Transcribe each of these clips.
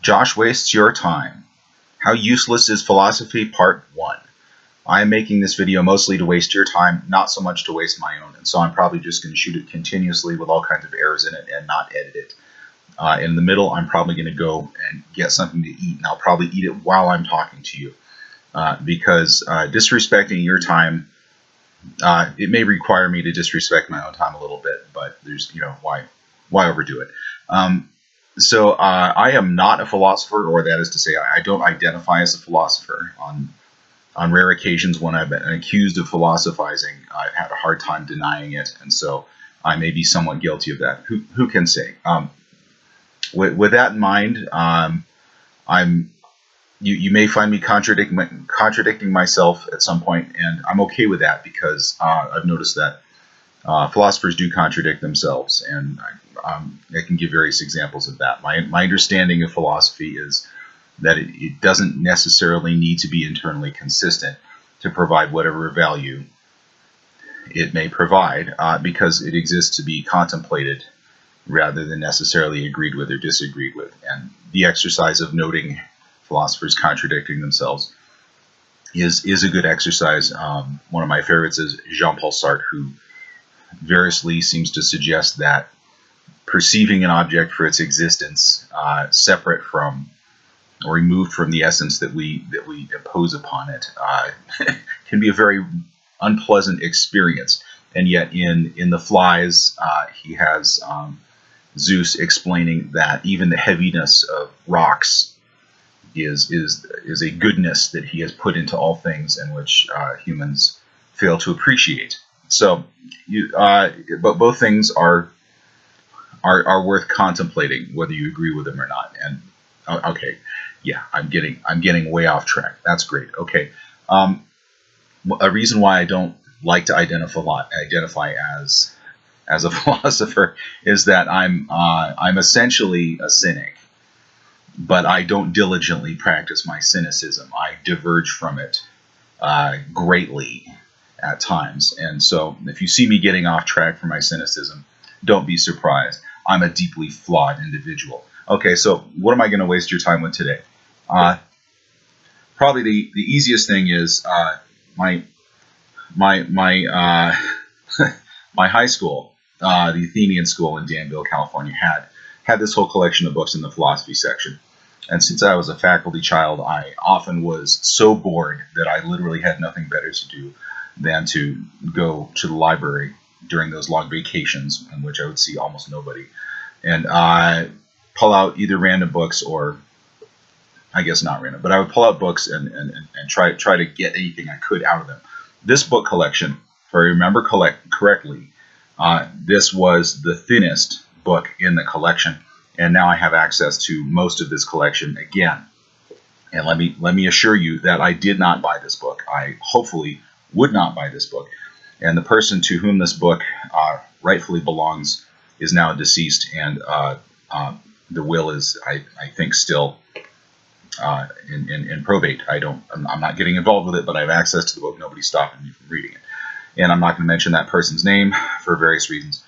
Josh wastes your time. How useless is philosophy? Part 1. I am making this video mostly to waste your time, not so much to waste my own. And so I'm probably just going to shoot it continuously with all kinds of errors in it and not edit it. In the middle, I'm probably going to go and get something to eat, and I'll probably eat it while I'm talking to you. Because disrespecting your time, it may require me to disrespect my own time a little bit, but there's, why overdo it? So I am not a philosopher, or that is to say, I don't identify as a philosopher. On rare occasions when I've been accused of philosophizing, I've had a hard time denying it, and so I may be somewhat guilty of that. Who can say? With that in mind, you may find me contradicting myself at some point, and I'm okay with that because I've noticed that philosophers do contradict themselves, and I can give various examples of that. My understanding of philosophy is that it doesn't necessarily need to be internally consistent to provide whatever value it may provide, because it exists to be contemplated rather than necessarily agreed with or disagreed with. And the exercise of noting philosophers contradicting themselves is a good exercise. One of my favorites is Jean-Paul Sartre, who variously seems to suggest that perceiving an object for its existence separate from or removed from the essence that we impose upon it can be a very unpleasant experience. And yet in The Flies, he has Zeus explaining that even the heaviness of rocks is a goodness that he has put into all things, and which humans fail to appreciate. So, but both things are worth contemplating, whether you agree with them or not. And okay, yeah, I'm getting way off track. That's great. Okay, a reason why I don't like to identify as a philosopher is that I'm essentially a cynic, but I don't diligently practice my cynicism. I diverge from it greatly at times, and so if you see me getting off track from my cynicism, don't be surprised. I'm a deeply flawed individual. Okay, so what am I going to waste your time with today? Probably the easiest thing is my my high school, the Athenian School in Danville, California, had this whole collection of books in the philosophy section. And since I was a faculty child, I often was so bored that I literally had nothing better to do than to go to the library during those long vacations in which I would see almost nobody, and pull out either random books, or I guess not random, but I would pull out books and try to get anything I could out of them. This book collection, if I remember correctly, this was the thinnest book in the collection, and now I have access to most of this collection again. And let me assure you that I did not buy this book. I hopefully would not buy this book. And the person to whom this book rightfully belongs is now deceased, and the will is, I think, still in probate. I'm not getting involved with it, but I have access to the book. Nobody's stopping me from reading it. And I'm not going to mention that person's name for various reasons.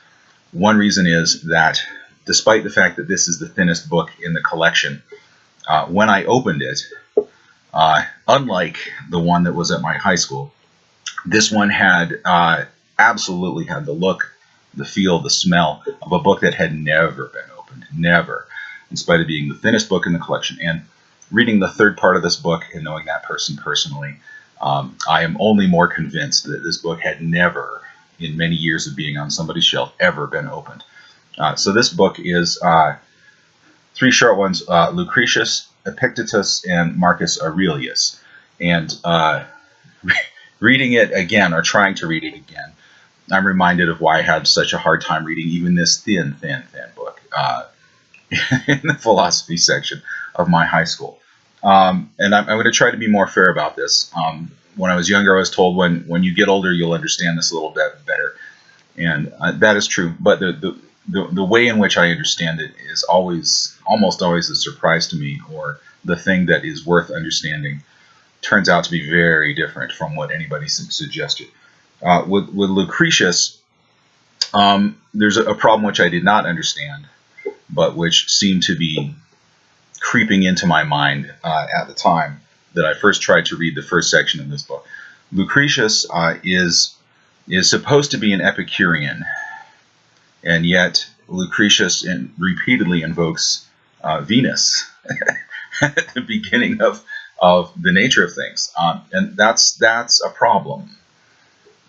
One reason is that despite the fact that this is the thinnest book in the collection, when I opened it, unlike the one that was at my high school, this one had absolutely had the look, the feel, the smell of a book that had never been opened, never, in spite of being the thinnest book in the collection. And reading the third part of this book and knowing that person personally, I am only more convinced that this book had never, in many years of being on somebody's shelf, ever been opened. So this book is three short ones: Lucretius, Epictetus, and Marcus Aurelius. And reading it again, or trying to read it again, I'm reminded of why I had such a hard time reading even this thin book in the philosophy section of my high school. And I'm going to try to be more fair about this. When I was younger, I was told when you get older, you'll understand this a little bit better. And that is true. But the way in which I understand it is almost always a surprise to me, or the thing that is worth understanding turns out to be very different from what anybody suggested. With Lucretius, there's a problem which I did not understand, but which seemed to be creeping into my mind at the time that I first tried to read the first section of this book. Lucretius is supposed to be an Epicurean, and yet Lucretius repeatedly invokes Venus at the beginning of the nature of things, and that's a problem.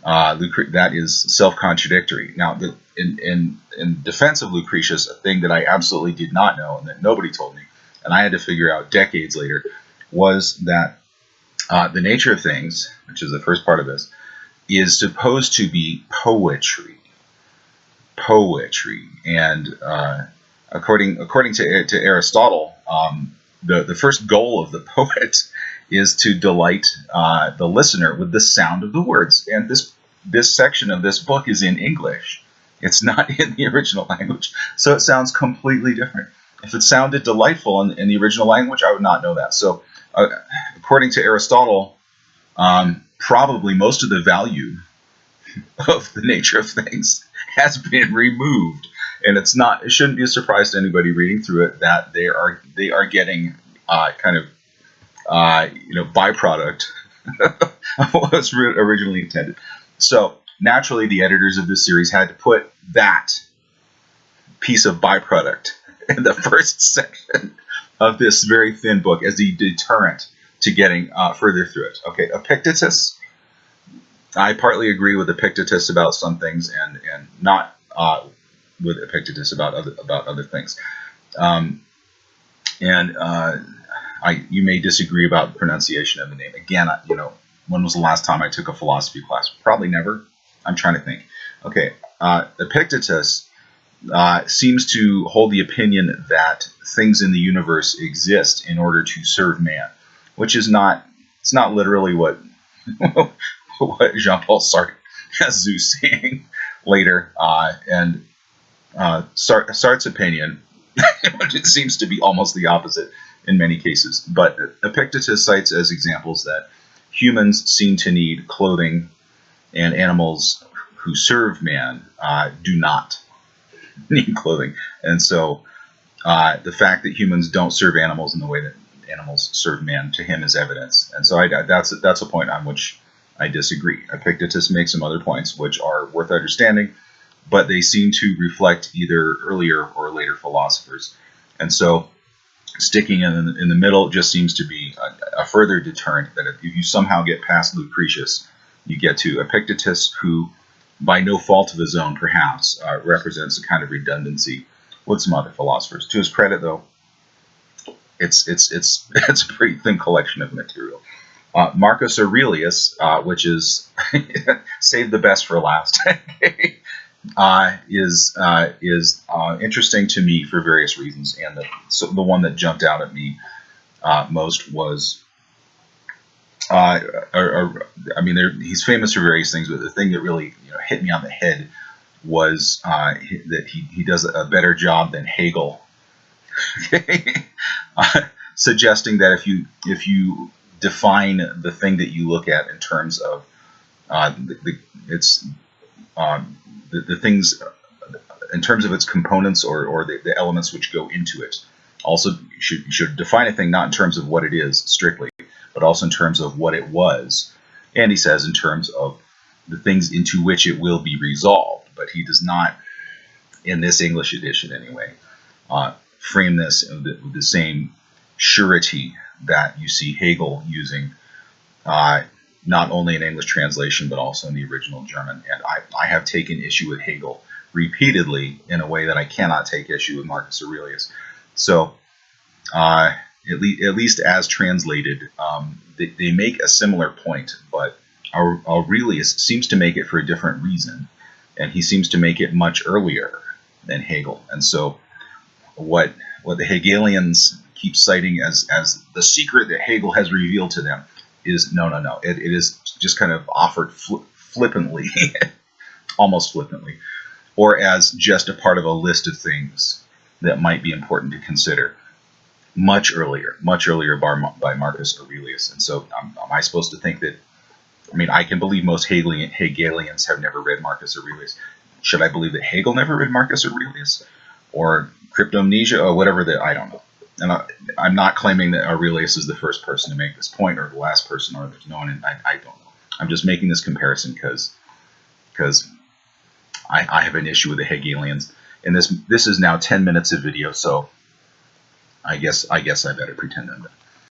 That is self-contradictory. Now, in defense of Lucretius, a thing that I absolutely did not know and that nobody told me, and I had to figure out decades later, was that the nature of things, which is the first part of this, is supposed to be poetry. And according to Aristotle, the first goal of the poet is to delight the listener with the sound of the words. And this section of this book is in English. It's not in the original language, so it sounds completely different. If it sounded delightful in the original language, I would not know that. So, according to Aristotle, probably most of the value of the nature of things has been removed, and it shouldn't be a surprise to anybody reading through it that they are getting kind of byproduct of what was originally intended. So naturally, the editors of this series had to put that piece of byproduct in the first section of this very thin book as the deterrent to getting further through it. Okay, Epictetus. I partly agree with Epictetus about some things, and not with Epictetus about other things. You may disagree about the pronunciation of the name. Again, when was the last time I took a philosophy class? Probably never. I'm trying to think. Okay, Epictetus seems to hold the opinion that things in the universe exist in order to serve man, which is not. It's not literally what what Jean-Paul Sartre has Zeus saying later, and Sartre's opinion, which it seems to be almost the opposite in many cases. But Epictetus cites as examples that humans seem to need clothing, and animals who serve man do not need clothing. And so the fact that humans don't serve animals in the way that animals serve man to him is evidence. And so that's a point on which I disagree. Epictetus makes some other points which are worth understanding, but they seem to reflect either earlier or later philosophers. And so sticking in the middle just seems to be a further deterrent that if you somehow get past Lucretius, you get to Epictetus, who, by no fault of his own, perhaps, represents a kind of redundancy with some other philosophers. To his credit, though, it's a pretty thin collection of material. Marcus Aurelius, which is save the best for last, is interesting to me for various reasons, and the one that jumped out at me most was, he's famous for various things, but the thing that really hit me on the head was that he does a better job than Hegel, suggesting that if you define the thing that you look at in terms of the things in terms of its components or the elements which go into it. Also, you should define a thing not in terms of what it is strictly, but also in terms of what it was. And he says in terms of the things into which it will be resolved. But he does not, in this English edition anyway, frame this with the same surety that you see Hegel using, not only in English translation, but also in the original German. And I have taken issue with Hegel repeatedly in a way that I cannot take issue with Marcus Aurelius. So, at least as translated, they make a similar point, but Aurelius seems to make it for a different reason, and he seems to make it much earlier than Hegel. And so, what the Hegelians keep citing as the secret that Hegel has revealed to them is no. It is just kind of offered flippantly, almost flippantly, or as just a part of a list of things that might be important to consider. Much earlier by Marcus Aurelius. And so am I supposed to think that, I can believe most Hegelians have never read Marcus Aurelius. Should I believe that Hegel never read Marcus Aurelius? Or cryptomnesia, or whatever I don't know. and I'm not claiming that Aurelius is the first person to make this point or the last person, or there's no one. I don't know. I'm just making this comparison because I have an issue with the Hegelians, and this is now 10 minutes of video, so I guess I better pretend I'm done.